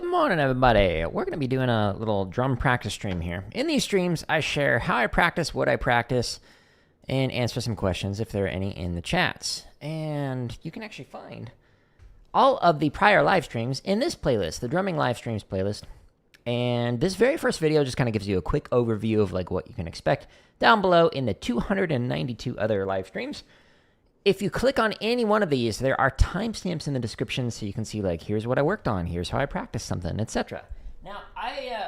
morning, everybody. We're going to be doing a little drum practice stream here. In these streams, I share how I practice, what I practice, and answer some questions if there are any in the chats. And you can actually find all of the prior live streams in this playlist, the Drumming Live Streams playlist. And this very first video just kind of gives you a quick overview of like what you can expect down below in the 292 other live streams. If you click on any one of these, there are timestamps in the description so you can see, like, here's what I worked on, here's how I practiced something, etc. Now,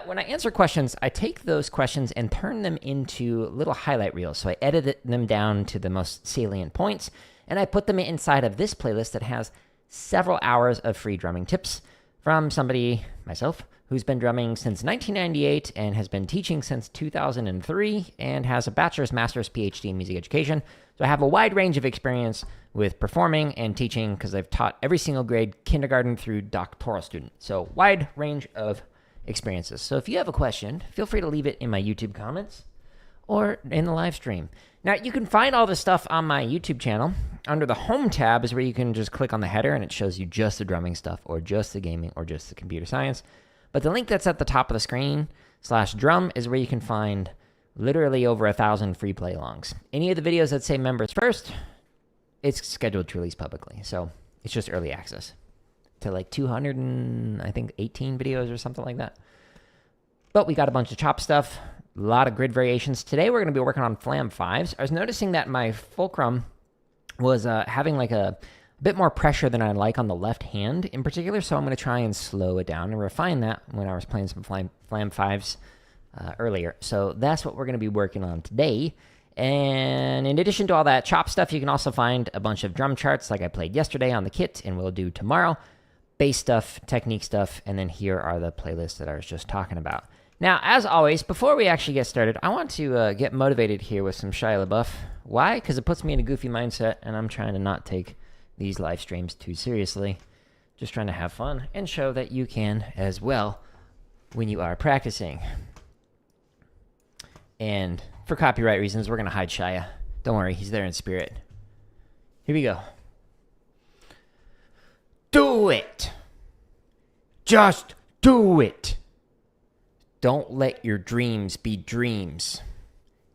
when I answer questions, I take those questions and turn them into little highlight reels. So I edit them down to the most salient points, and I put them inside of this playlist that has several hours of free drumming tips from somebody, myself, who's been drumming since 1998 and has been teaching since 2003 and has a bachelor's, master's, PhD in music education. So I have a wide range of experience with performing and teaching because I've taught every single grade, kindergarten through doctoral student. So wide range of experiences. So if you have a question, feel free to leave it in my YouTube comments or in the live stream. Now, you can find all this stuff on my YouTube channel. Under the Home tab is where you can just click on the header and it shows you just the drumming stuff or just the gaming or just the computer science. But the link that's at the top of the screen /drum is where you can find literally over 1,000 free play alongs. Any of the videos that say members first, it's scheduled to release publicly. So it's just early access to like 218 videos or something like that. But we got a bunch of chop stuff, a lot of grid variations. Today we're going to be working on Flam 5s. I was noticing that my fulcrum was having like a bit more pressure than I like on the left hand in particular, so I'm going to try and slow it down and refine that when I was playing some Flam 5s earlier. So that's what we're going to be working on today. And in addition to all that chop stuff, you can also find a bunch of drum charts like I played yesterday on the kit and we'll do tomorrow. Bass stuff, technique stuff, and then here are the playlists that I was just talking about. Now, as always, before we actually get started, I want to get motivated here with some Shia LaBeouf. Why? Because it puts me in a goofy mindset, and I'm trying to not take these live streams too seriously. Just trying to have fun and show that you can as well when you are practicing. And for copyright reasons, we're going to hide Shia. Don't worry, he's there in spirit. Here we go. Do it! Just do it! Don't let your dreams be dreams.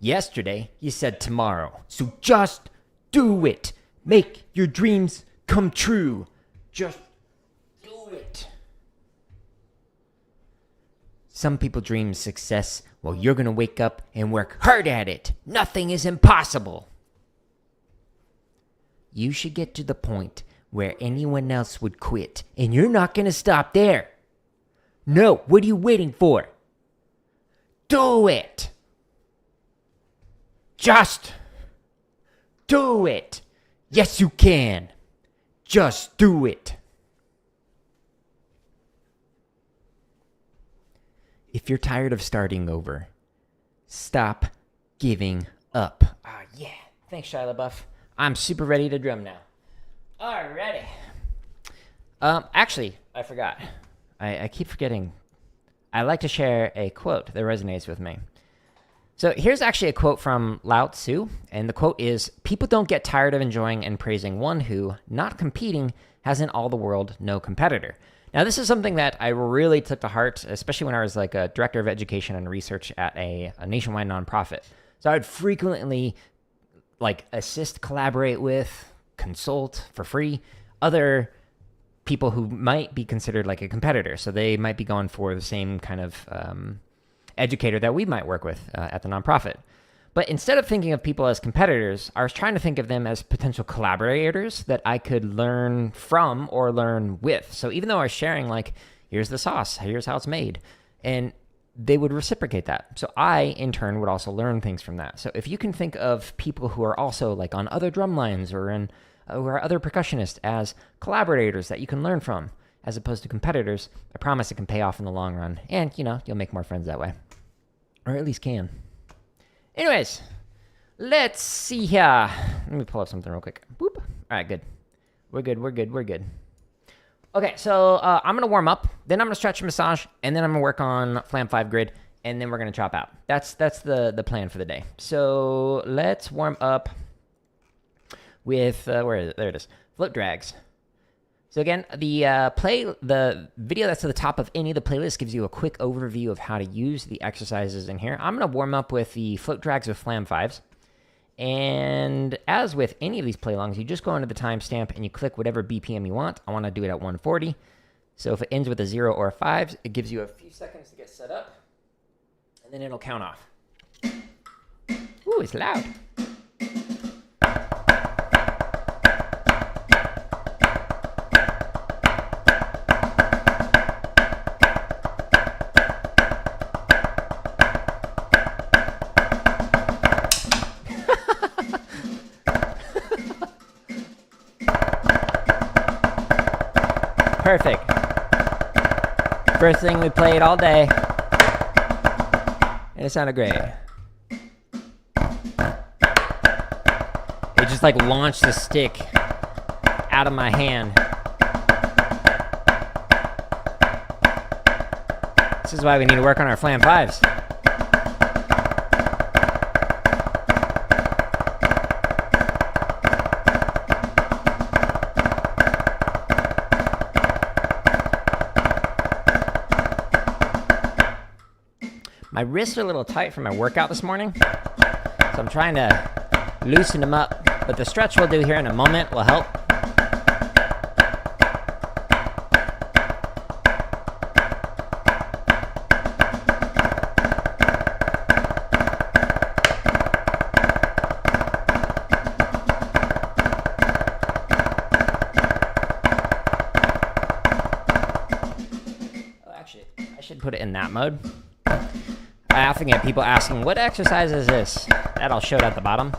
Yesterday, you said tomorrow, so just do it! Make your dreams come true. Just do it. Some people dream success. Well, you're going to wake up and work hard at it. Nothing is impossible. You should get to the point where anyone else would quit, and you're not going to stop there. No, what are you waiting for? Do it. Just do it. Yes, you can. Just do it. If you're tired of starting over, stop giving up. Ah, yeah. Thanks, Shia LaBeouf. I'm super ready to drum now. Alrighty. Actually, I forgot. I keep forgetting. I like to share a quote that resonates with me. So here's actually a quote from Lao Tzu, and the quote is, "People don't get tired of enjoying and praising one who, not competing, has in all the world no competitor." Now, this is something that I really took to heart, especially when I was like a director of education and research at a nationwide nonprofit. So I would frequently like assist, collaborate with, consult for free other people who might be considered like a competitor. So they might be going for the same kind of educator that we might work with at the nonprofit. But instead of thinking of people as competitors, I was trying to think of them as potential collaborators that I could learn from or learn with. So even though I was sharing, like, here's the sauce, here's how it's made, and they would reciprocate that. So I, in turn, would also learn things from that. So if you can think of people who are also like on other drum lines or who are other percussionists as collaborators that you can learn from, as opposed to competitors, I promise it can pay off in the long run. And, you know, you'll make more friends that way. Or at least can. Anyways, let's see here. Let me pull up something real quick. Boop. All right, good. We're good. Okay, so I'm going to warm up, then I'm going to stretch and massage, and then I'm going to work on Flam 5 grid, and then we're going to chop out. That's the plan for the day. So let's warm up with, where is it? There it is. Float drags. So again, the video that's at the top of any of the playlists gives you a quick overview of how to use the exercises in here. I'm going to warm up with the float drags with Flam 5s. And as with any of these play-alongs, you just go into the timestamp and you click whatever BPM you want. I want to do it at 140. So if it ends with a 0 or a 5, it gives you a few seconds to get set up. And then it'll count off. Ooh, it's loud. Perfect. First thing we played all day. And it sounded great. It just like launched the stick out of my hand. This is why we need to work on our Flam 5s. My wrists are a little tight from my workout this morning, so I'm trying to loosen them up, but the stretch we'll do here in a moment will help. Oh, actually, I should put it in that mode. I often get people asking, what exercise is this? That all showed at the bottom.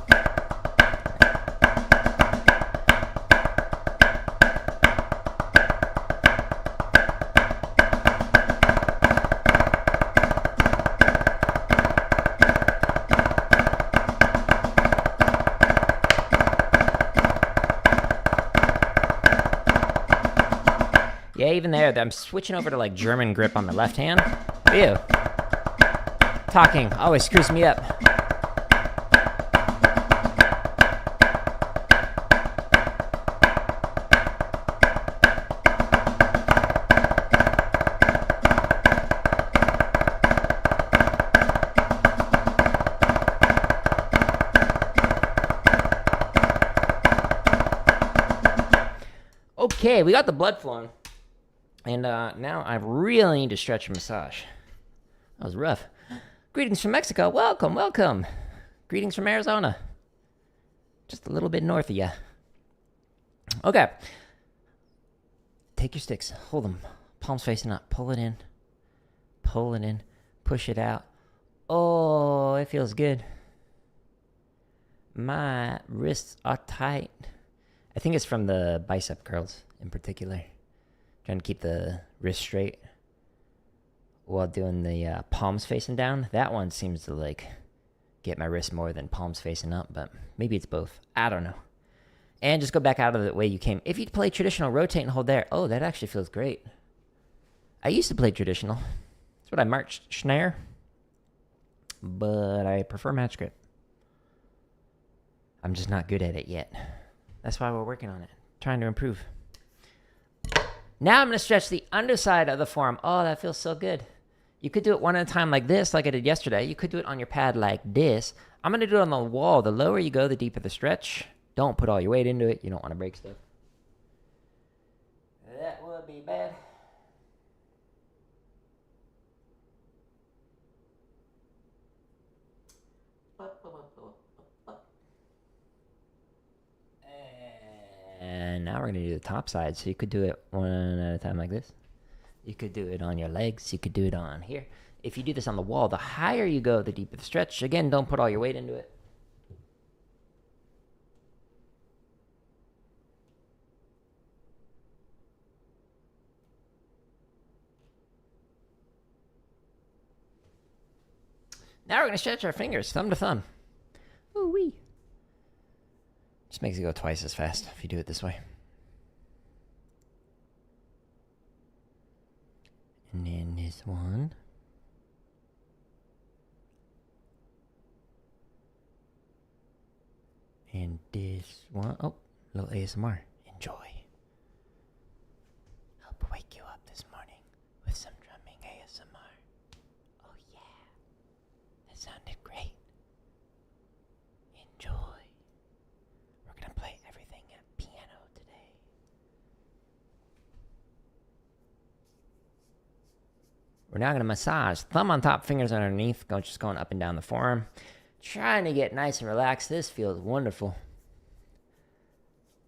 Yeah, even there, I'm switching over to like German grip on the left hand. Ew. Talking always screws me up. Okay, we got the blood flowing. And now I really need to stretch and massage. That was rough. Greetings from Mexico. Welcome, welcome. Greetings from Arizona. Just a little bit north of you. Okay. Take your sticks. Hold them. Palms facing up. Pull it in. Pull it in. Push it out. Oh, it feels good. My wrists are tight. I think it's from the bicep curls in particular. Trying to keep the wrist straight while doing the palms facing down. That one seems to like get my wrist more than palms facing up, but maybe it's both. I don't know. And just go back out of the way you came. If you play traditional, rotate and hold there. Oh, that actually feels great. I used to play traditional. That's what I marched snare, but I prefer match grip. I'm just not good at it yet. That's why we're working on it, trying to improve. Now I'm going to stretch the underside of the forearm. Oh, that feels so good. You could do it one at a time like this, like I did yesterday. You could do it on your pad like this. I'm going to do it on the wall. The lower you go, the deeper the stretch. Don't put all your weight into it. You don't want to break stuff. That would be bad. And now we're going to do the top side. So you could do it one at a time like this. You could do it on your legs. You could do it on here. If you do this on the wall, the higher you go, the deeper the stretch. Again, don't put all your weight into it. Now we're going to stretch our fingers, thumb to thumb. Ooh-wee. Just makes it go twice as fast if you do it this way. And then this one. And this one. Oh, a little ASMR. Enjoy. sounded great. Enjoy. We're going to play everything at piano today. We're now going to massage. Thumb on top, fingers underneath. Just going up and down the forearm. Trying to get nice and relaxed. This feels wonderful.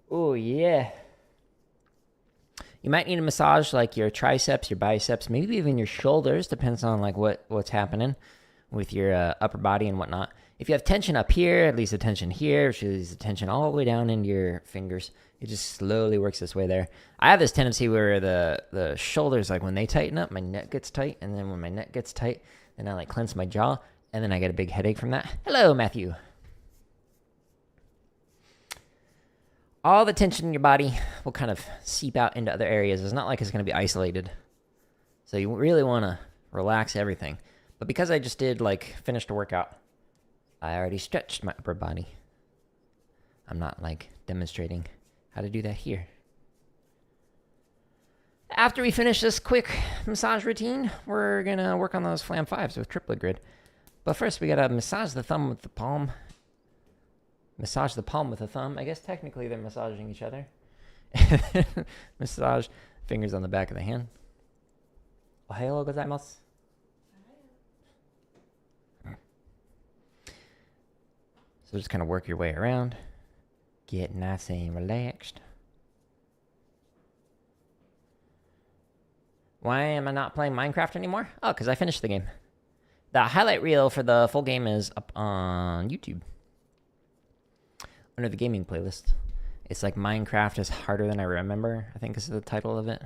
Oh, yeah. You might need a massage like your triceps, your biceps, maybe even your shoulders. Depends on like what's happening with your upper body and whatnot. If you have tension up here, at least the tension here, which is the tension all the way down into your fingers. It just slowly works this way there. I have this tendency where the shoulders, like when they tighten up, my neck gets tight. And then when my neck gets tight, then I like clench my jaw. And then I get a big headache from that. Hello, Matthew. All the tension in your body will kind of seep out into other areas. It's not like it's going to be isolated. So you really want to relax everything. But because I just finished a workout, I already stretched my upper body. I'm not like demonstrating how to do that here. After we finish this quick massage routine, we're going to work on those Flam 5s with triplet grid. But first we got to massage the thumb with the palm. Massage the palm with the thumb. I guess technically they're massaging each other. Massage fingers on the back of the hand. Ohayou gozaimasu. So just kind of work your way around. Get nice and relaxed. Why am I not playing Minecraft anymore? Oh, because I finished the game. The highlight reel for the full game is up on YouTube. Under the gaming playlist. It's like Minecraft is harder than I remember, I think is the title of it.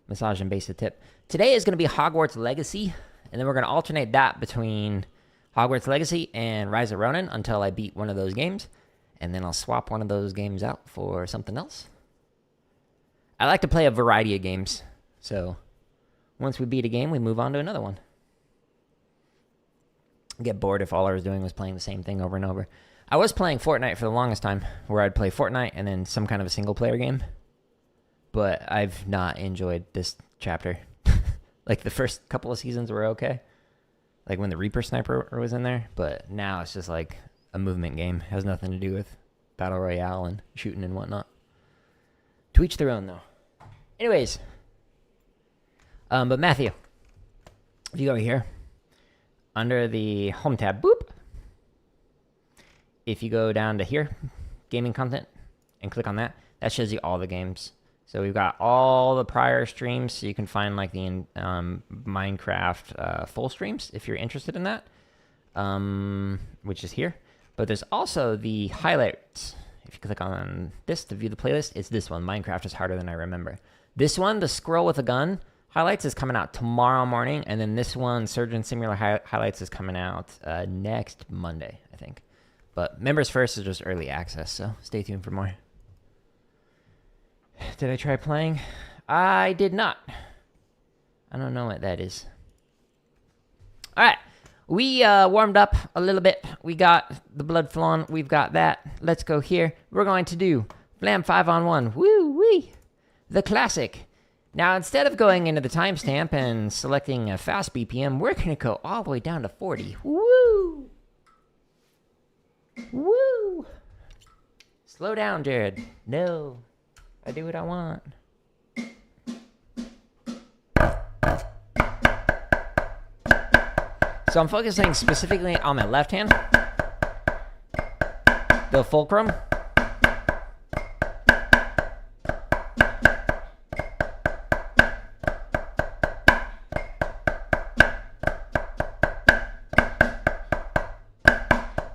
Massage and basic tip. Today is going to be Hogwarts Legacy, and then we're going to alternate that between Hogwarts Legacy and Rise of Ronin until I beat one of those games, and then I'll swap one of those games out for something else. I like to play a variety of games, so once we beat a game, we move on to another one. I get bored if all I was doing was playing the same thing over and over. I was playing Fortnite for the longest time, where I'd play Fortnite and then some kind of a single-player game. But I've not enjoyed this chapter. Like, the first couple of seasons were okay. Like, when the Reaper Sniper was in there. But now it's just, like, a movement game. It has nothing to do with Battle Royale and shooting and whatnot. To each their own, though. Anyways. But Matthew, if you go here, under the Home tab, boop. If you go down to here, gaming content, and click on that, that shows you all the games. So we've got all the prior streams, so you can find like the Minecraft full streams if you're interested in that, which is here. But there's also the highlights. If you click on this to view the playlist, it's this one, Minecraft is Harder Than I Remember. This one, the Squirrel with a Gun highlights, is coming out tomorrow morning, and then this one, Surgeon Simulator highlights, is coming out next Monday, I think. But members first is just early access, so stay tuned for more. Did I try playing? I did not. I don't know what that is. All right. We warmed up a little bit. We got the blood flowing. We've got that. Let's go here. We're going to do Flam 5-on-1. Woo-wee. The classic. Now, instead of going into the timestamp and selecting a fast BPM, we're going to go all the way down to 40. Woo! Woo! Slow down, Jared. No. I do what I want. So I'm focusing specifically on my left hand. The fulcrum.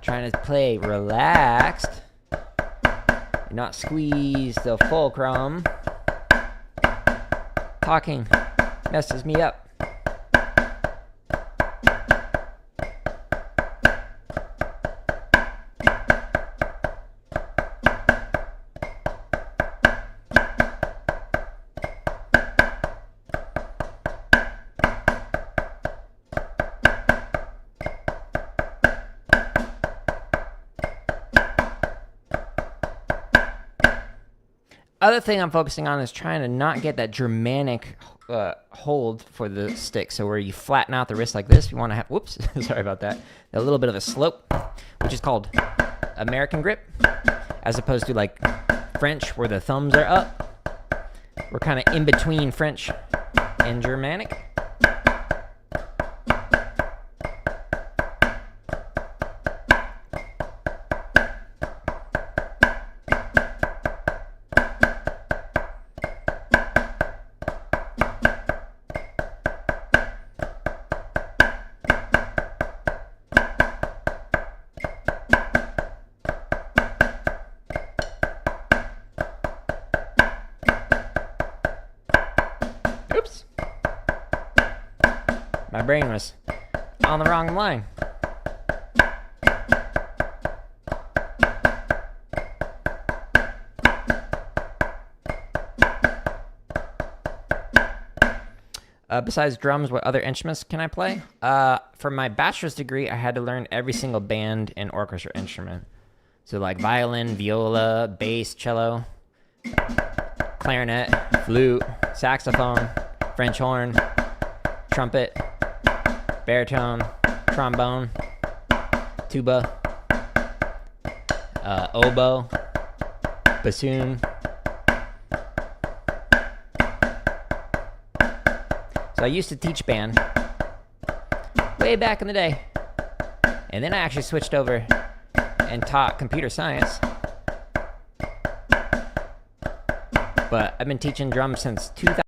Trying to play relaxed. Not squeeze the fulcrum. Talking messes me up. Other thing I'm focusing on is trying to not get that Germanic hold for the stick. So where you flatten out the wrist like this, you want to have, whoops, sorry about that, a little bit of a slope, which is called American grip, as opposed to like French where the thumbs are up. We're kind of in between French and Germanic. Oops. My brain was on the wrong line. Besides drums, what other instruments can I play? For my bachelor's degree, I had to learn every single band and orchestra instrument. So like violin, viola, bass, cello, clarinet, flute, saxophone, French horn, trumpet, baritone, trombone, tuba, oboe, bassoon. So I used to teach band way back in the day. And then I actually switched over and taught computer science. But I've been teaching drums since 2000.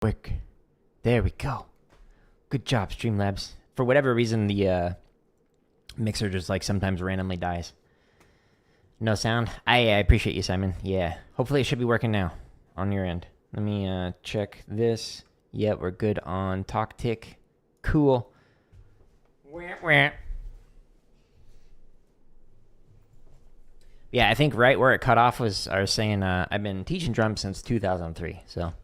Quick. There we go. Good job, Streamlabs. For whatever reason, the mixer just like sometimes randomly dies. No sound? I appreciate you, Simon. Yeah. Hopefully it should be working now on your end. Let me check this. Yeah, we're good on talk tick. Cool. Yeah, I think right where it cut off was I was saying I've been teaching drums since 2003, so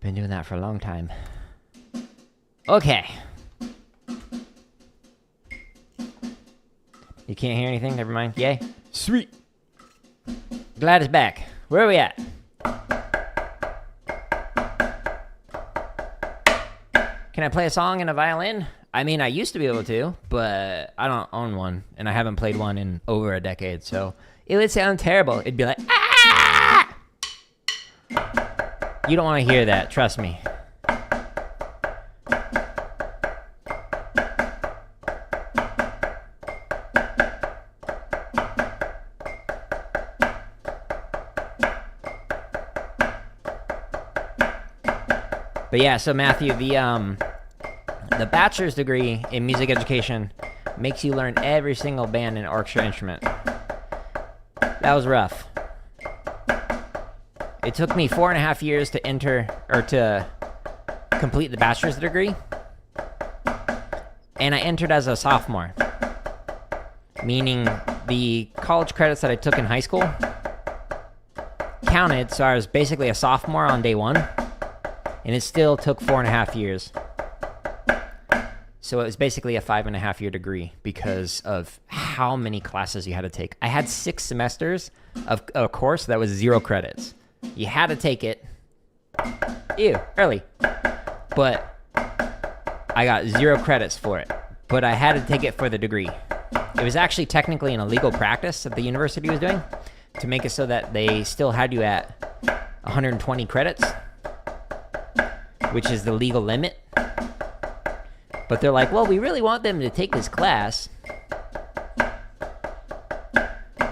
been doing that for a long time. Okay. You can't hear anything? Never mind. Yay. Sweet. Glad it's back. Where are we at? Can I play a song in a violin? I mean, I used to be able to, but I don't own one, and I haven't played one in over a decade, so it would sound terrible. It'd be like, ah! You don't want to hear that, trust me. But yeah, so Matthew, the bachelor's degree in music education makes you learn every single band and orchestra instrument. That was rough. It took me 4.5 years to enter, or to complete the bachelor's degree. And I entered as a sophomore. Meaning the college credits that I took in high school counted, so I was basically a sophomore on day one. And it still took 4.5 years. So it was basically a 5.5 year degree because of how many classes you had to take. I had 6 semesters of a course that was 0 credits. You had to take it. Ew, early. But I got 0 credits for it. But I had to take it for the degree. It was actually technically an illegal practice that the university was doing to make it so that they still had you at 120 credits, which is the legal limit. But they're like, well, we really want them to take this class,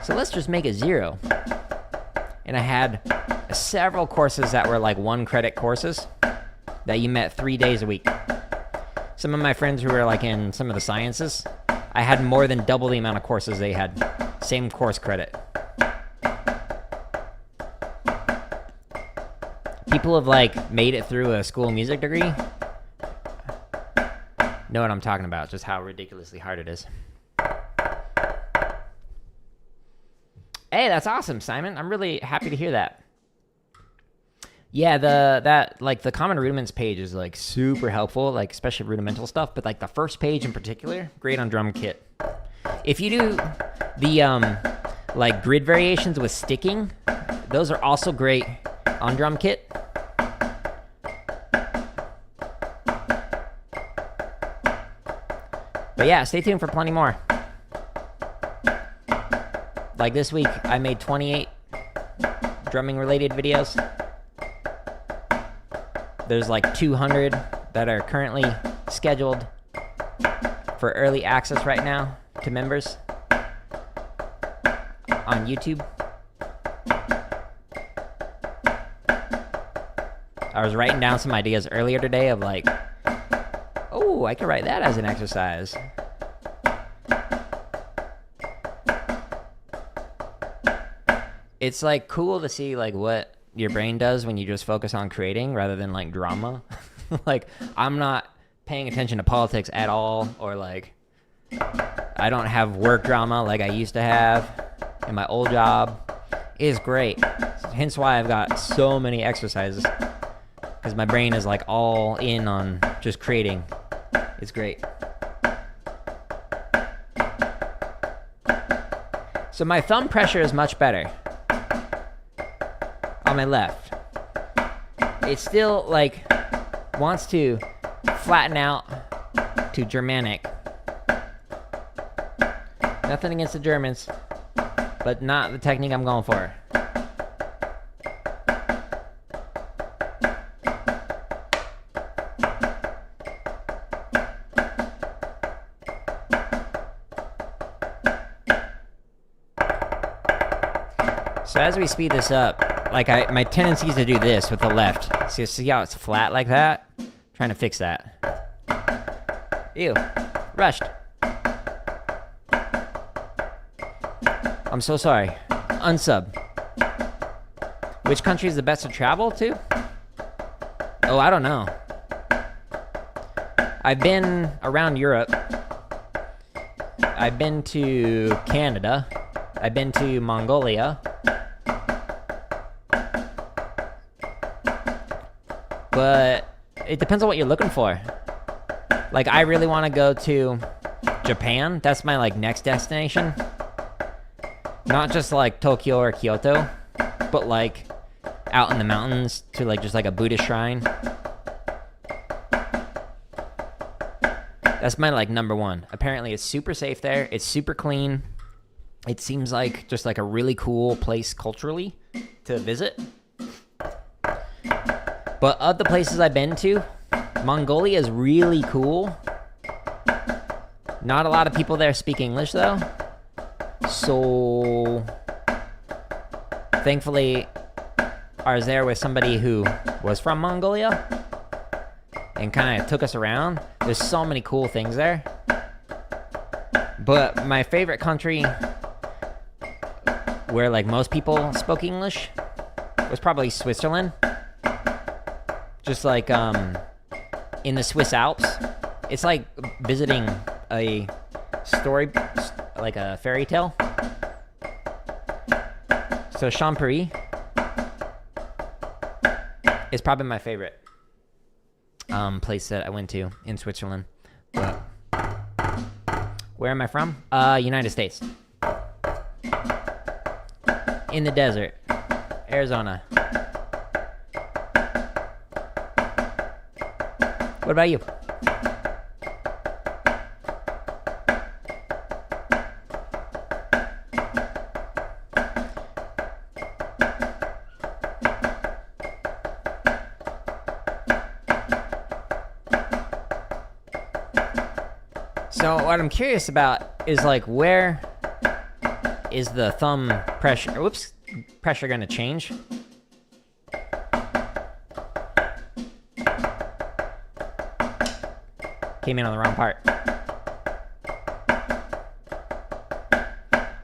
so let's just make it 0. And I had several courses that were like 1 credit courses that you met 3 days a week. Some of my friends who were like in some of the sciences, I had more than double the amount of courses they had. Same course credit. People have like made it through a school music degree. Know what I'm talking about, just how ridiculously hard it is. Hey, that's awesome, Simon. I'm really happy to hear that. Yeah, the common rudiments page is like super helpful, like especially rudimental stuff, but like the first page in particular, great on drum kit. If you do the like grid variations with sticking, those are also great on drum kit. But yeah, stay tuned for plenty more. Like this week, I made 28 drumming related videos. There's like 200 that are currently scheduled for early access right now to members on YouTube. I was writing down some ideas earlier today of like, oh, I could write that as an exercise. It's like cool to see like what your brain does when you just focus on creating rather than like drama. Like I'm not paying attention to politics at all, or like I don't have work drama like I used to have in my old job. It is great. Hence why I've got so many exercises, because my brain is like all in on just creating. It's great. So my thumb pressure is much better on my left. It still like wants to flatten out to Germanic. Nothing against the Germans, but not the technique I'm going for. So as we speed this up, like my tendency is to do this with the left. See how it's flat like that? I'm trying to fix that. Ew, rushed. I'm so sorry. Unsub. Which country is the best to travel to? Oh, I don't know. I've been around Europe. I've been to Canada. I've been to Mongolia. But it depends on what you're looking for. Like, I really want to go to Japan. That's my, like, next destination. Not just, like, Tokyo or Kyoto, but, like, out in the mountains to, like, just, like, a Buddhist shrine. That's my, like, number one. Apparently, it's super safe there. It's super clean. It seems like just, like, a really cool place culturally to visit. But of the places I've been to, Mongolia is really cool. Not a lot of people there speak English, though. So, thankfully, I was there with somebody who was from Mongolia and kind of took us around. There's so many cool things there. But my favorite country where, like, most people spoke English was probably Switzerland. Just like in the Swiss Alps. It's like visiting a story, like a fairy tale. So Champéry is probably my favorite place that I went to in Switzerland. But where am I from? United States. In the desert. Arizona. What about you? So what I'm curious about is like where is the thumb pressure gonna change? Came in on the wrong part.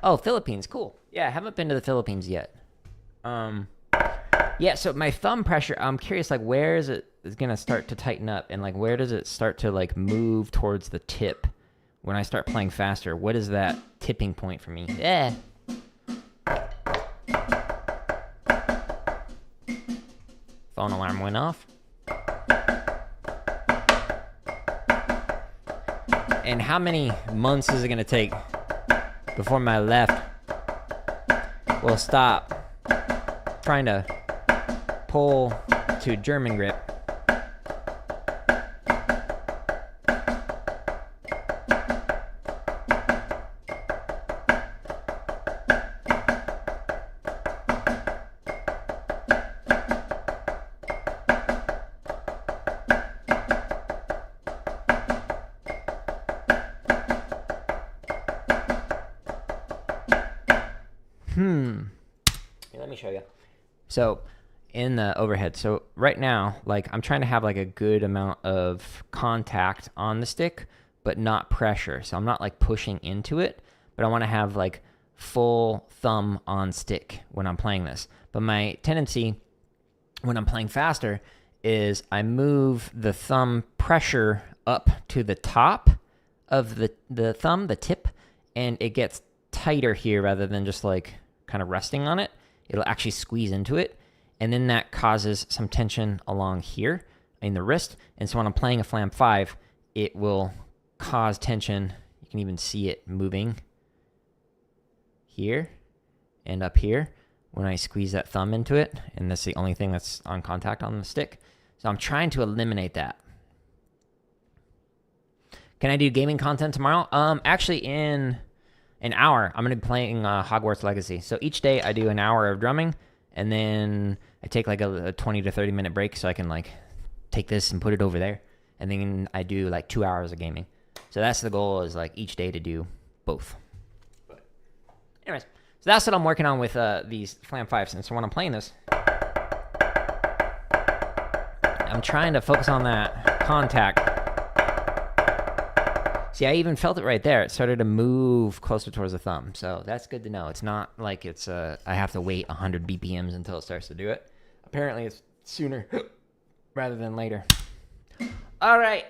Oh, Philippines, cool. Yeah, I haven't been to the Philippines yet. Yeah, so my thumb pressure, I'm curious, like, where is it gonna start to tighten up, and like, where does it start to like move towards the tip when I start playing faster? What is that tipping point for me? Yeah. Phone alarm went off. And how many months is it gonna take before my left will stop trying to pull to German grip? Here, let me show you. So in the overhead, so right now, like I'm trying to have like a good amount of contact on the stick, but not pressure. So I'm not like pushing into it, but I want to have like full thumb on stick when I'm playing this. But my tendency when I'm playing faster is I move the thumb pressure up to the top of the thumb, the tip, and it gets tighter here rather than just like kind of resting on it. It'll actually squeeze into it, and then that causes some tension along here in the wrist. And so when I'm playing a Flam 5, it will cause tension. You can even see it moving here and up here when I squeeze that thumb into it, and that's the only thing that's on contact on the stick. So I'm trying to eliminate that. Can I do gaming content tomorrow? Actually, in an hour, I'm going to be playing Hogwarts Legacy. So each day I do an hour of drumming, and then I take like a 20 to 30 minute break so I can like take this and put it over there. And then I do like 2 hours of gaming. So that's the goal, is like each day to do both. But anyways, so that's what I'm working on with these Flam 5s. And so when I'm playing this, I'm trying to focus on that contact. See, I even felt it right there. It started to move closer towards the thumb. So that's good to know. It's not like it's I have to wait 100 BPMs until it starts to do it. Apparently it's sooner rather than later. All right.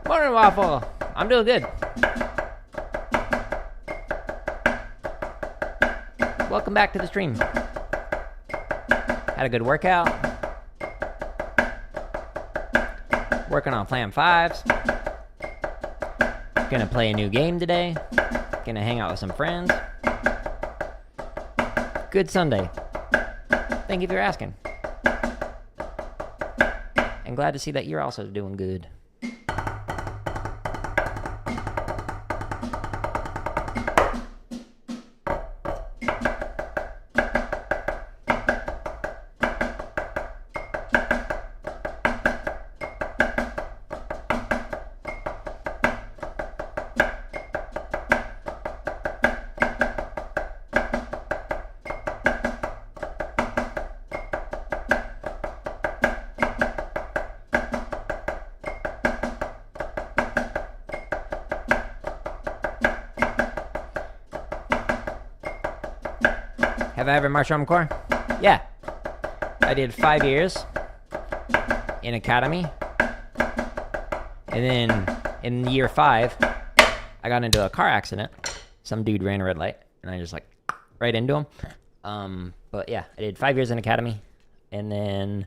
Morning, Waffle. I'm doing good. Welcome back to the stream. Had a good workout. Working on Flam 5s. Gonna play a new game today. Gonna hang out with some friends. Good Sunday. Thank you for asking. And glad to see that you're also doing good. Have I ever marched drum corps? Yeah. I did 5 years in academy. And then in year 5, I got into a car accident. Some dude ran a red light, and I just like right into him. But yeah, I did 5 years in academy, and then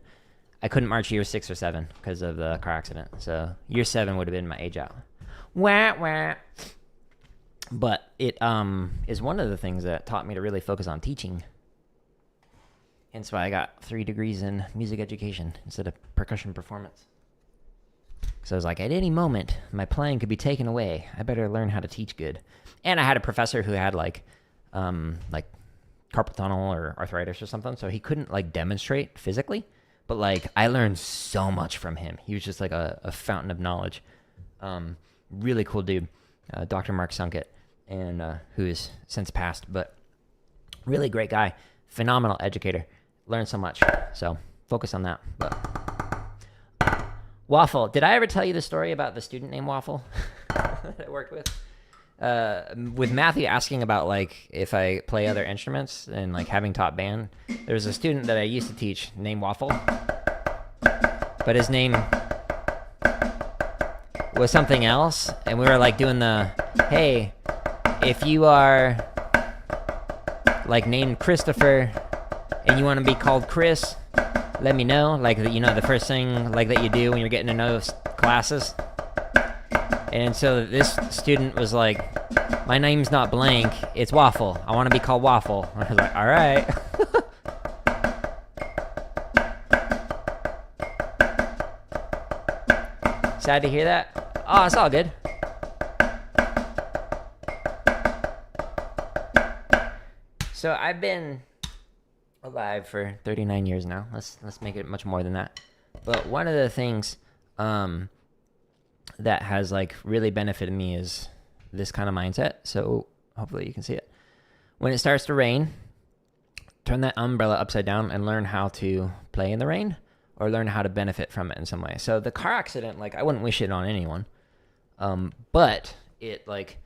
I couldn't march year 6 or 7 because of the car accident. So year 7 would have been my age out. Wah, wah. But it is one of the things that taught me to really focus on teaching. Hence why I got 3 degrees in music education instead of percussion performance. So I was like, at any moment, my playing could be taken away. I better learn how to teach good. And I had a professor who had like carpal tunnel or arthritis or something, so he couldn't like demonstrate physically. But like I learned so much from him. He was just like a fountain of knowledge. Really cool dude, Dr. Mark Sunkett, and who is since passed, but really great guy, phenomenal educator. Learned so much. So focus on that. But Waffle. Did I ever tell you the story about the student named Waffle that I worked with? With Matthew asking about like if I play other instruments and like having taught band, there's a student that I used to teach named Waffle, but his name was something else, and we were like doing the, hey, if you are like named Christopher and you want to be called Chris, let me know. Like, you know, the first thing like that you do when you're getting to know classes. And so this student was like, my name's not blank, it's Waffle. I want to be called Waffle. I was like, all right. Sad to hear that? Oh, it's all good. So I've been alive for 39 years now. Let's make it much more than that. But one of the things that has like really benefited me is this kind of mindset. So hopefully you can see it. When it starts to rain, turn that umbrella upside down and learn how to play in the rain or learn how to benefit from it in some way. So the car accident, like I wouldn't wish it on anyone. But it like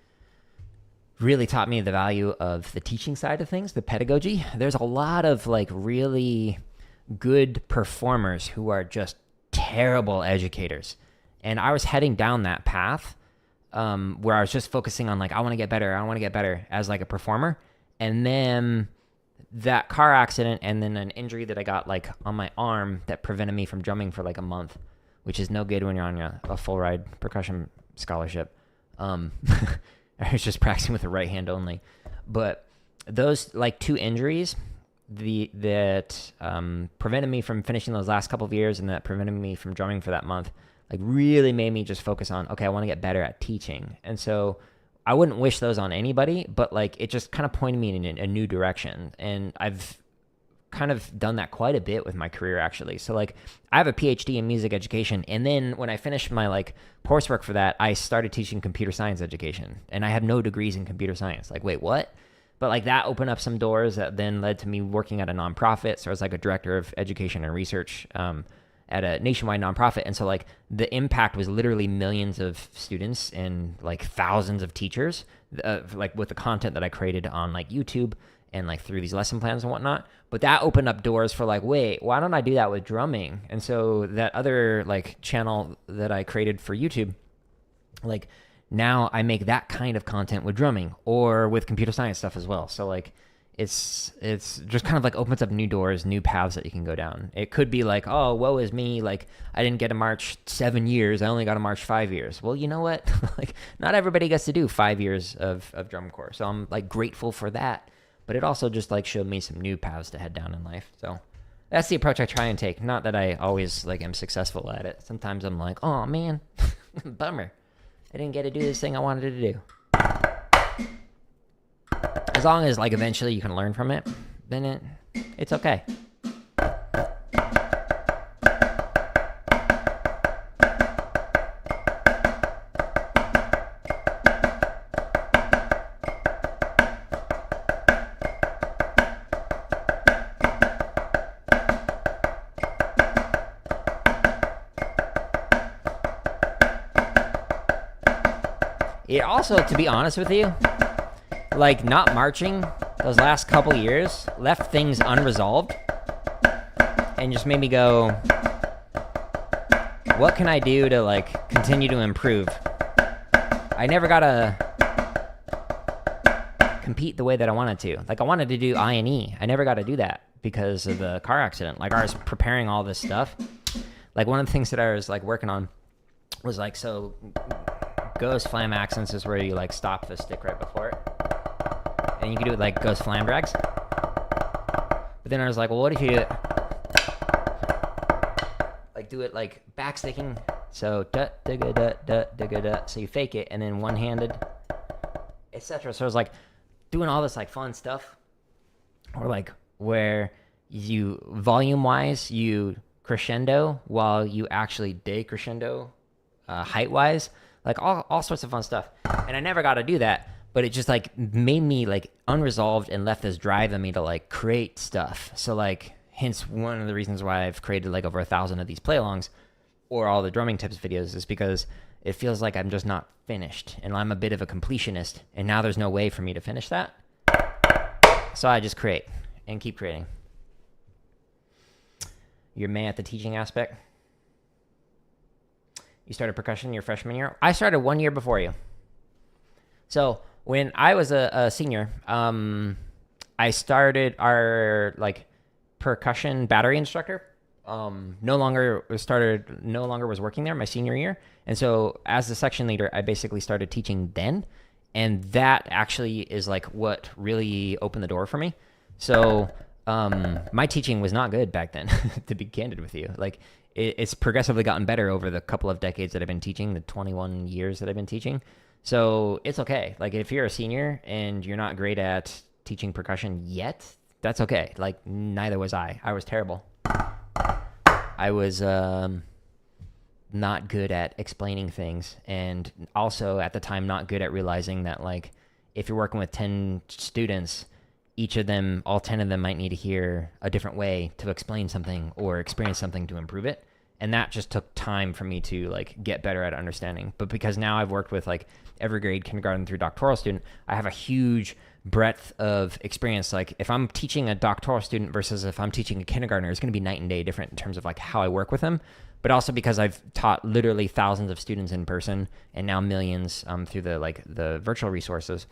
really taught me the value of the teaching side of things, the pedagogy. There's a lot of like really good performers who are just terrible educators. And I was heading down that path where I was just focusing on like, I want to get better as like a performer. And then that car accident and then an injury that I got like on my arm that prevented me from drumming for like a month, which is no good when you're on a full ride percussion scholarship. I was just practicing with the right hand only. But those like 2 injuries that prevented me from finishing those last couple of years and that prevented me from drumming for that month, like really made me just focus on, okay, I want to get better at teaching. And so I wouldn't wish those on anybody, but like it just kind of pointed me in a new direction. And I've kind of done that quite a bit with my career actually. So like I have a PhD in music education, and then when I finished my like coursework for that, I started teaching computer science education, and I have no degrees in computer science. Like, wait, what? But like that opened up some doors that then led to me working at a nonprofit. So I was like a director of education and research at a nationwide nonprofit. And so like the impact was literally millions of students and like thousands of teachers, like with the content that I created on like YouTube and like through these lesson plans and whatnot. But that opened up doors for like, wait, why don't I do that with drumming? And so that other like channel that I created for YouTube, like now I make that kind of content with drumming or with computer science stuff as well. So like it's just kind of like opens up new doors, new paths that you can go down. It could be like, oh, woe is me. Like I didn't get to march 7 years. I only got to march 5 years. Well, you know what? Like not everybody gets to do 5 years of drum corps. So I'm like grateful for that. But it also just like showed me some new paths to head down in life. So that's the approach I try and take. Not that I always like am successful at it. Sometimes I'm like, oh man, bummer. I didn't get to do this thing I wanted to do. As long as like eventually you can learn from it, then it's okay. It also, to be honest with you, like not marching those last couple years left things unresolved and just made me go, what can I do to like continue to improve? I never got to compete the way that I wanted to. Like I wanted to do I&E. I never got to do that because of the car accident. Like I was preparing all this stuff. Like one of the things that I was like working on was like, so Ghost Flam accents is where you like stop the stick right before it. And you can do it like Ghost Flam drags. But then I was like, well, what if you like do it like back sticking? So da da da da da da da. So you fake it and then one-handed, etc. So I was like doing all this like fun stuff, or like where you volume-wise you crescendo while you actually decrescendo height-wise, like all sorts of fun stuff. And I never got to do that, but it just like made me like unresolved and left this drive in me to like create stuff. So like hence one of the reasons why I've created like over 1,000 of these play-alongs or all the drumming tips videos is because it feels like I'm just not finished and I'm a bit of a completionist, and now there's no way for me to finish that. So I just create and keep creating. You're mad at the teaching aspect. You started percussion your freshman year. I started 1 year before you. So when I was a senior, I started our like percussion battery instructor. No longer was working there my senior year. And so as the section leader, I basically started teaching then. And that actually is like what really opened the door for me. So my teaching was not good back then, to be candid with you. Like it's progressively gotten better over the couple of decades that I've been teaching, the 21 years that I've been teaching. So it's okay. Like if you're a senior and you're not great at teaching percussion yet, that's okay. Like neither was I. I was terrible. I was not good at explaining things, and also at the time not good at realizing that like if you're working with 10 students, each of them, all 10 of them might need to hear a different way to explain something or experience something to improve it. And that just took time for me to like get better at understanding. But because now I've worked with like every grade, kindergarten through doctoral student, I have a huge breadth of experience. Like if I'm teaching a doctoral student versus if I'm teaching a kindergartner, it's going to be night and day different in terms of like how I work with them. But also because I've taught literally thousands of students in person and now millions through the virtual resources,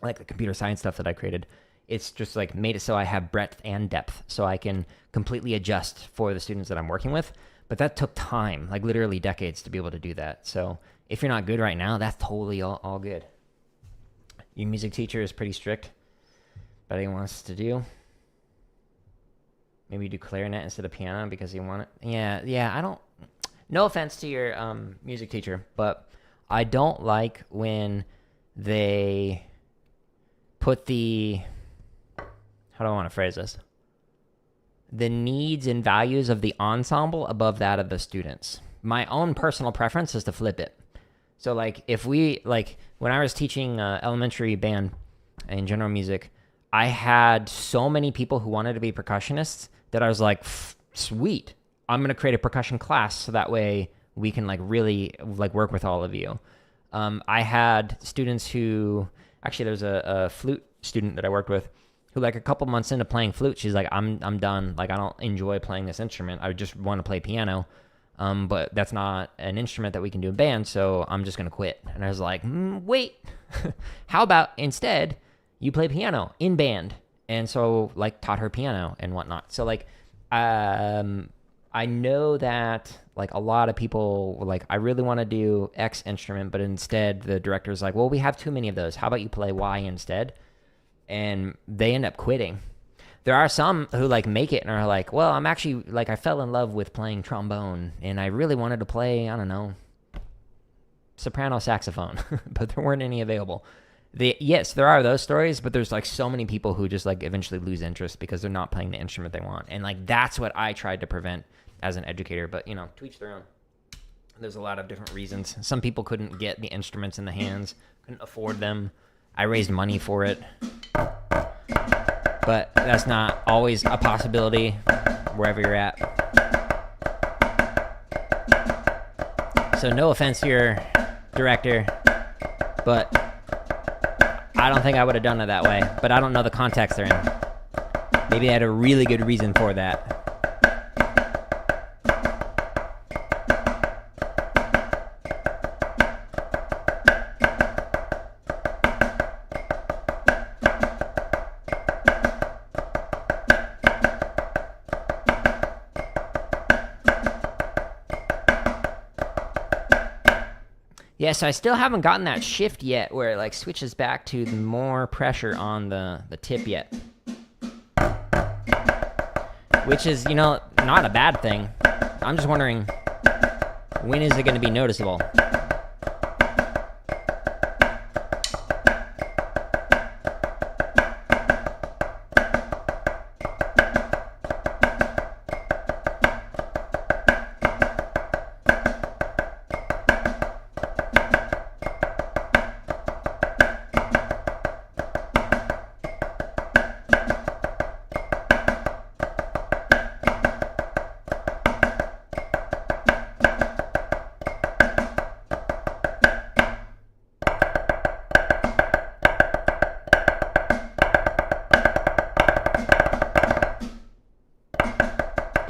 like the computer science stuff that I created. It's just like made it so I have breadth and depth, so I can completely adjust for the students that I'm working with. But that took time, like literally decades to be able to do that. So if you're not good right now, that's totally all good. Your music teacher is pretty strict, but he wants to do. Maybe you do clarinet instead of piano because you want it. Yeah, I don't, no offense to your music teacher, but I don't like when they put the, how do I want to phrase this? The needs and values of the ensemble above that of the students. My own personal preference is to flip it. So like if we, like when I was teaching elementary band and general music, I had so many people who wanted to be percussionists that I was like, sweet, I'm going to create a percussion class so that way we can like really like work with all of you. I had students who, actually there's a flute student that I worked with who like a couple months into playing flute, she's like, I'm done. Like I don't enjoy playing this instrument. I just want to play piano. But that's not an instrument that we can do in band, so I'm just going to quit. And I was like, wait, how about instead you play piano in band? And so like taught her piano and whatnot. So like, I know that like a lot of people were like, I really want to do X instrument, but instead the director's like, well, we have too many of those. How about you play Y instead? And they end up quitting. There are some who like make it and are like, well, I'm actually like, I fell in love with playing trombone and I really wanted to play, I don't know, soprano saxophone, but there weren't any available. Yes, there are those stories, but there's like so many people who just like eventually lose interest because they're not playing the instrument they want. And like, that's what I tried to prevent as an educator, but you know, to each their own. There's a lot of different reasons. Some people couldn't get the instruments in the hands, couldn't afford them. I raised money for it. But that's not always a possibility wherever you're at. So no offense to your director, but I don't think I would have done it that way, but I don't know the context they're in. Maybe they had a really good reason for that. Yeah, so I still haven't gotten that shift yet where it like switches back to more pressure on the tip yet. Which is, you know, not a bad thing. I'm just wondering, when is it going to be noticeable?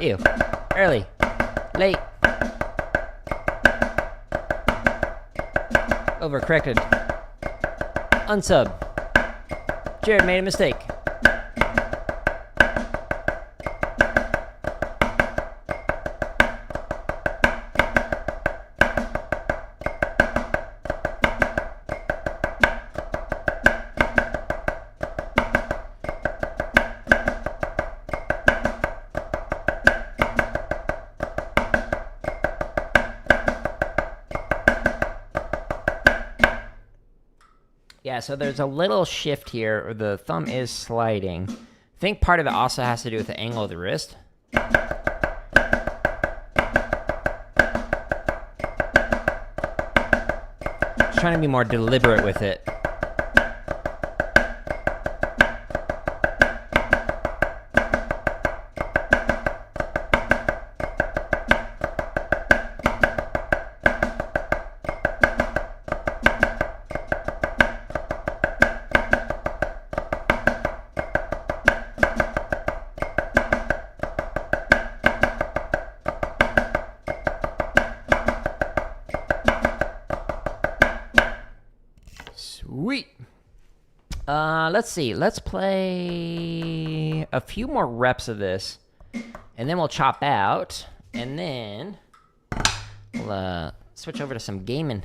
Ew. Early. Late. Overcorrected. Unsub. Jared made a mistake. Yeah, so there's a little shift here, or the thumb is sliding. I think part of it also has to do with the angle of the wrist. Just trying to be more deliberate with it. Sweet. Let's see. Let's play a few more reps of this, and then we'll chop out, and then we'll switch over to some gaming.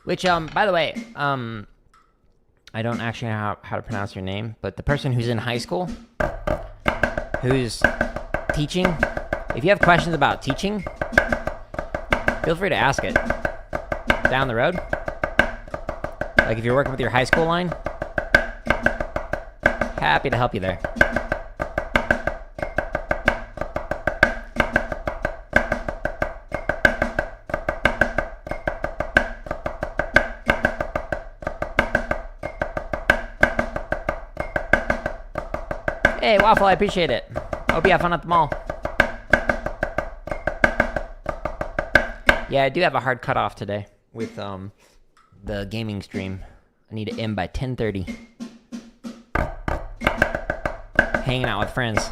Which, by the way, I don't actually know how to pronounce your name, but the person who's in high school, who's teaching, if you have questions about teaching, feel free to ask it down the road. Like if you're working with your high school line, happy to help you there. Hey, Waffle, I appreciate it. Hope you have fun at the mall. Yeah, I do have a hard cutoff today with the gaming stream. I need to end by 10:30. Hanging out with friends.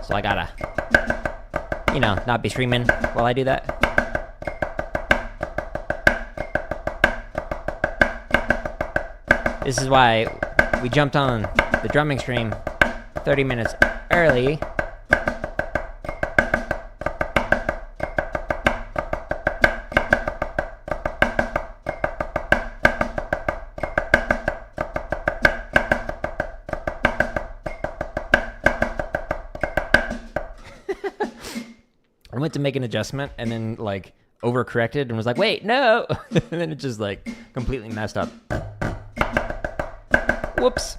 So I gotta, you know, not be streaming while I do that. This is why we jumped on the drumming stream 30 minutes early. I went to make an adjustment and then like overcorrected and was like, wait, no. And then it just like completely messed up. Whoops.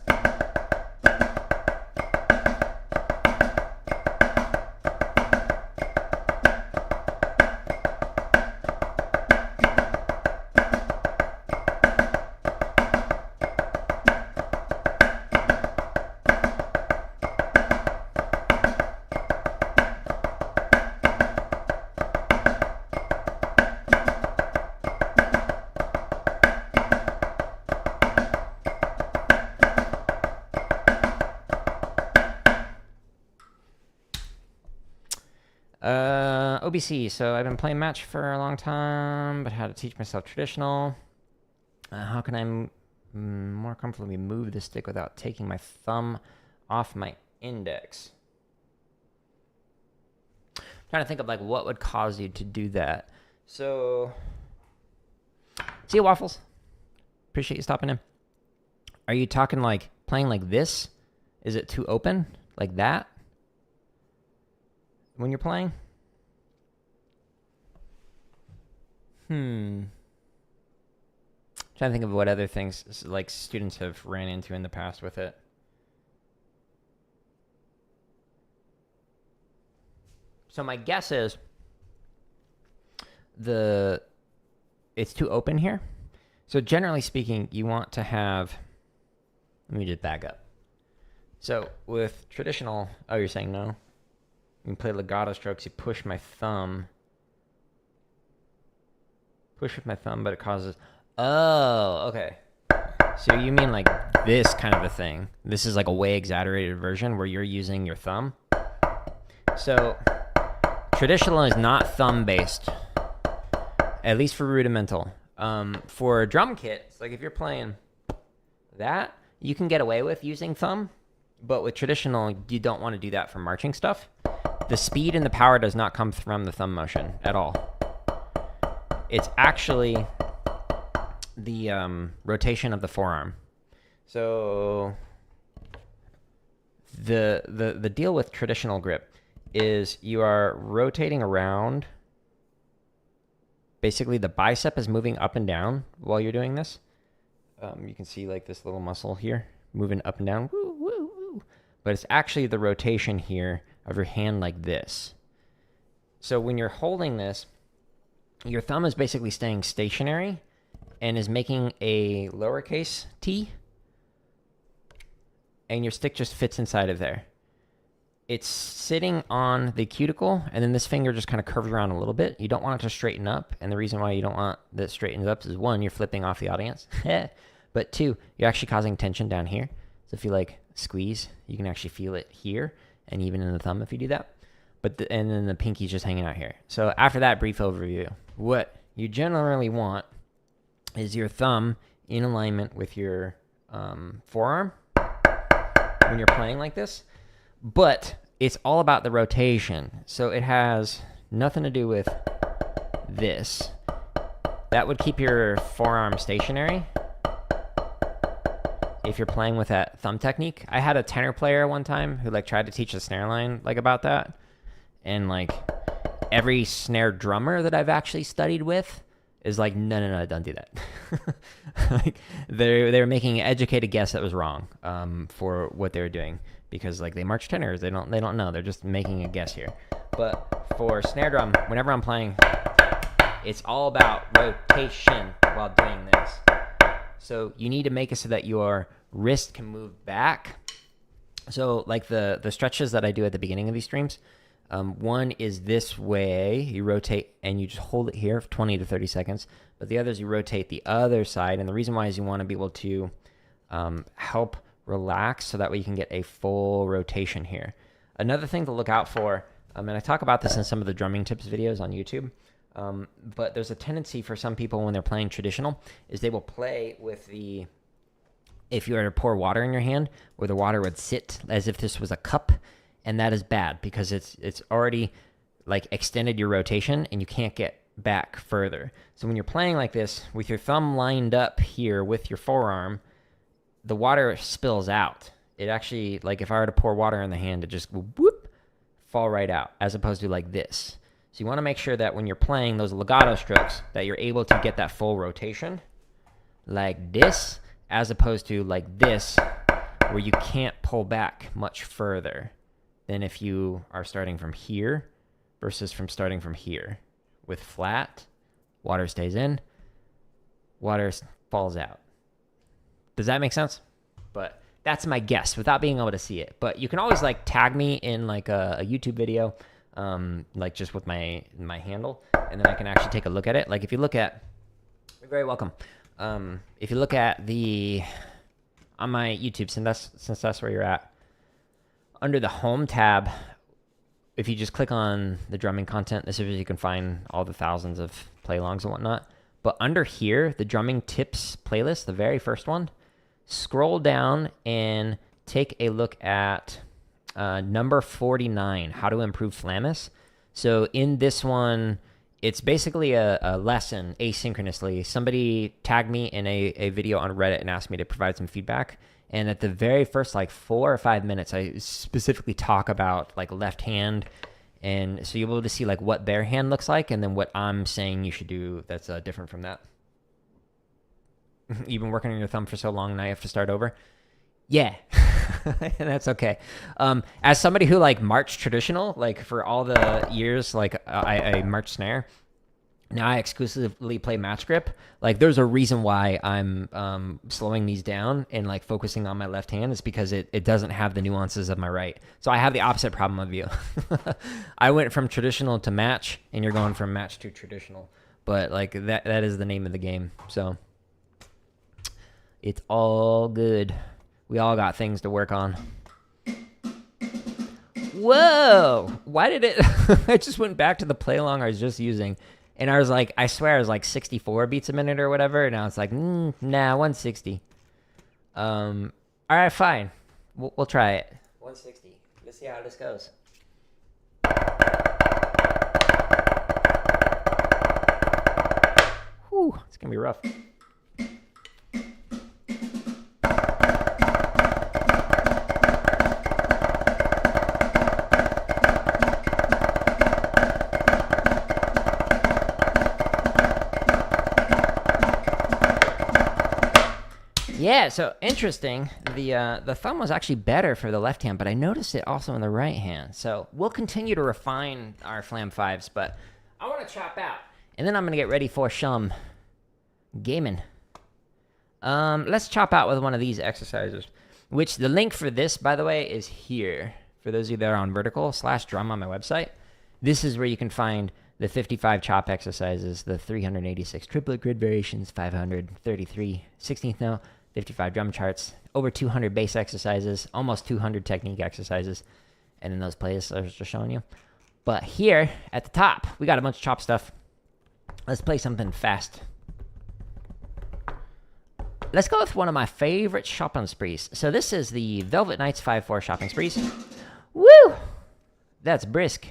OBC, so I've been playing match for a long time, but how to teach myself traditional. How can I more comfortably move the stick without taking my thumb off my index? I'm trying to think of like what would cause you to do that. So, see you, Waffles. Appreciate you stopping in. Are you talking like playing like this? Is it too open? Like that? When you're playing? Trying to think of what other things like students have ran into in the past with it. So my guess is it's too open here. So generally speaking, you want to have, let me just back up. So with traditional, oh, you're saying no? You can play legato strokes, you push my thumb. Push with my thumb, but it causes... Oh, okay. So you mean like this kind of a thing. This is like a way exaggerated version where you're using your thumb. So traditional is not thumb-based, at least for rudimental. For a drum kit, it's like if you're playing that, you can get away with using thumb, but with traditional, you don't want to do that for marching stuff. The speed and the power does not come from the thumb motion at all. It's actually the rotation of the forearm. So the deal with traditional grip is you are rotating around. Basically, the bicep is moving up and down while you're doing this. You can see like this little muscle here moving up and down. Woo, woo, woo. But it's actually the rotation here of your hand like this. So when you're holding this, your thumb is basically staying stationary and is making a lowercase t, and your stick just fits inside of there. It's sitting on the cuticle, and then this finger just kind of curves around a little bit. You don't want it to straighten up, and the reason why you don't want that straightens up is, one, you're flipping off the audience, but two, you're actually causing tension down here. So if you like squeeze, you can actually feel it here, and even in the thumb if you do that. And then the pinky's just hanging out here. So after that brief overview, what you generally want is your thumb in alignment with your forearm when you're playing like this. But it's all about the rotation. So it has nothing to do with this. That would keep your forearm stationary if you're playing with that thumb technique. I had a tenor player one time who like tried to teach the snare line like about that. And like every snare drummer that I've actually studied with is like, no, don't do that. Like they were making an educated guess that was wrong for what they were doing, because like they march tenors, they don't know, they're just making a guess here. But for snare drum, whenever I'm playing, it's all about rotation while doing this. So you need to make it so that your wrist can move back. So like the stretches that I do at the beginning of these streams, one is this way, you rotate and you just hold it here for 20 to 30 seconds. But the other is you rotate the other side. And the reason why is you want to be able to help relax so that way you can get a full rotation here. Another thing to look out for, and I talk about this in some of the drumming tips videos on YouTube, but there's a tendency for some people when they're playing traditional is they will play with the, if you were to pour water in your hand, where the water would sit as if this was a cup. And that is bad because it's already like extended your rotation and you can't get back further. So when you're playing like this with your thumb lined up here with your forearm, the water spills out. It actually, like if I were to pour water in the hand, it just will whoop, fall right out, as opposed to like this. So you want to make sure that when you're playing those legato strokes, that you're able to get that full rotation like this, as opposed to like this, where you can't pull back much further than if you are starting from here versus from starting from here. With flat, water stays in, water falls out. Does that make sense? But that's my guess without being able to see it. But you can always like tag me in like a YouTube video, like just with my handle, and then I can actually take a look at it. Like if you look at, you're very welcome. If you look at on my YouTube, since that's where you're at, under the home tab, if you just click on the drumming content, this is where you can find all the thousands of play-alongs and whatnot. But under here, the drumming tips playlist, the very first one, scroll down and take a look at number 49, how to improve Flamus. So in this one, it's basically a lesson asynchronously. Somebody tagged me in a video on Reddit and asked me to provide some feedback. And at the very first like 4 or 5 minutes, I specifically talk about like left hand. And so you'll be able to see like what their hand looks like and then what I'm saying you should do that's different from that. You've been working on your thumb for so long, now you have to start over. Yeah, that's okay. As somebody who like marched traditional, like for all the years, like I marched snare. Now I exclusively play match grip. Like there's a reason why I'm slowing these down and like focusing on my left hand is because it doesn't have the nuances of my right. So I have the opposite problem of you. I went from traditional to match, and you're going from match to traditional. But like that is the name of the game. So it's all good. We all got things to work on. Whoa! Why did it... I just went back to the play along I was just using. And I was like, I swear I was like 64 beats a minute or whatever. And now it's like, nah, 160. All right, fine. We'll try it. 160. Let's see how this goes. Whew, it's going to be rough. Yeah, so interesting. The thumb was actually better for the left hand, but I noticed it also in the right hand. So we'll continue to refine our Flam 5s, but I want to chop out. And then I'm going to get ready for some gaming. Let's chop out with one of these exercises, which the link for this, by the way, is here. For those of you that are on vertical/drum on my website, this is where you can find the 55 chop exercises, the 386 triplet grid variations, 533 16th note, 55 drum charts, over 200 bass exercises, almost 200 technique exercises, and then those playlists I was just showing you. But here at the top, we got a bunch of chop stuff. Let's play something fast. Let's go with one of my favorite shopping sprees. So this is the Velvet Knights 5/4 shopping sprees. Woo! That's brisk.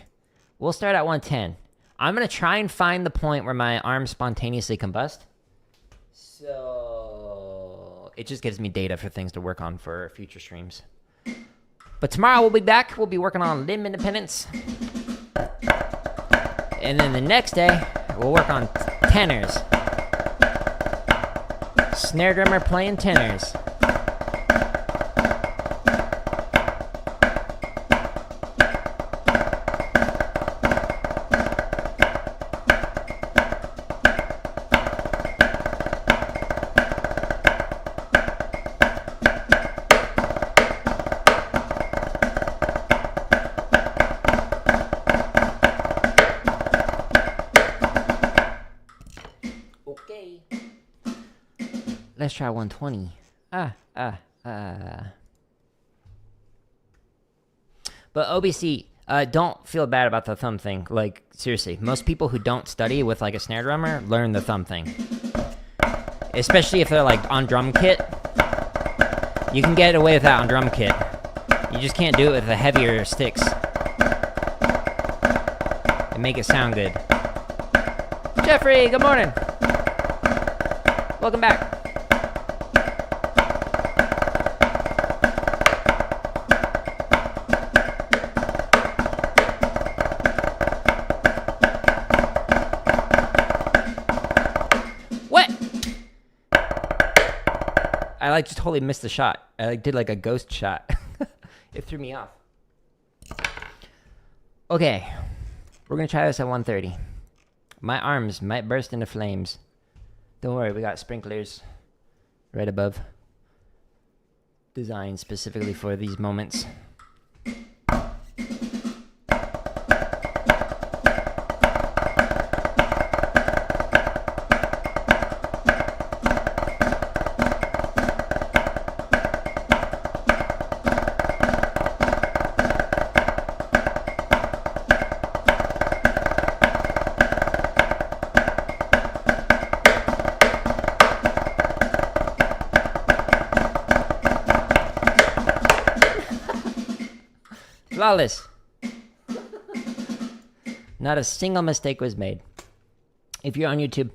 We'll start at 110. I'm going to try and find the point where my arms spontaneously combust. So it just gives me data for things to work on for future streams. But tomorrow we'll be back. We'll be working on limb independence. And then the next day, we'll work on tenors. Snare drummer playing tenors. Let's try 120. But OBC, don't feel bad about the thumb thing. Like, seriously, most people who don't study with, like, a snare drummer learn the thumb thing. Especially if they're, like, on drum kit. You can get away with that on drum kit. You just can't do it with the heavier sticks. And make it sound good. Jeffrey, good morning. Welcome back. like just totally missed the shot. I like did like a ghost shot. It threw me off. Okay, we're gonna try this at 130. My arms might burst into flames. Don't worry, we got sprinklers right above, designed specifically for these moments. Flawless. Not a single mistake was made. If you're on YouTube,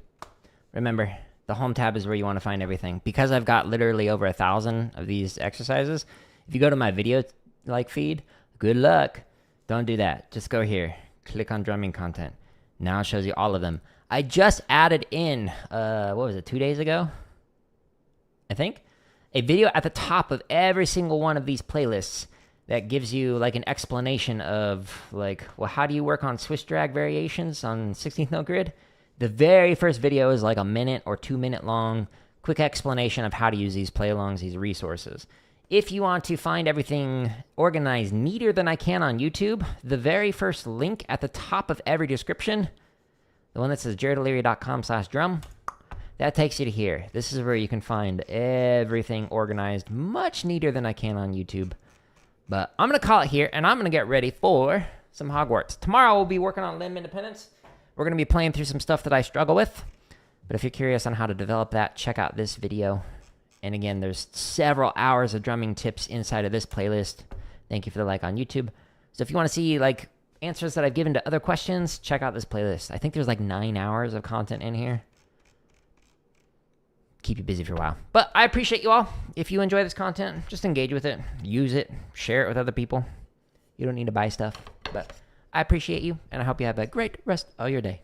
remember, the home tab is where you want to find everything. Because I've got literally over 1,000 of these exercises, if you go to my video feed, good luck. Don't do that. Just go here. Click on drumming content. Now it shows you all of them. I just added in, what was it, 2 days ago? I think? A video at the top of every single one of these playlists that gives you like an explanation of like, well, how do you work on Swiss drag variations on 16th note grid? The very first video is like a minute or 2 minute long, quick explanation of how to use these play-alongs, these resources. If you want to find everything organized neater than I can on YouTube, the very first link at the top of every description, the one that says jaredoleary.com/drum, that takes you to here. This is where you can find everything organized much neater than I can on YouTube. But I'm going to call it here, and I'm going to get ready for some Hogwarts. Tomorrow we'll be working on limb independence. We're going to be playing through some stuff that I struggle with. But if you're curious on how to develop that, check out this video. And again, there's several hours of drumming tips inside of this playlist. Thank you for the like on YouTube. So if you want to see like answers that I've given to other questions, check out this playlist. I think there's like 9 hours of content in here. Keep you busy for a while. But I appreciate you all. If you enjoy this content, just engage with it, use it, share it with other people. You don't need to buy stuff, but I appreciate you, and I hope you have a great rest of your day.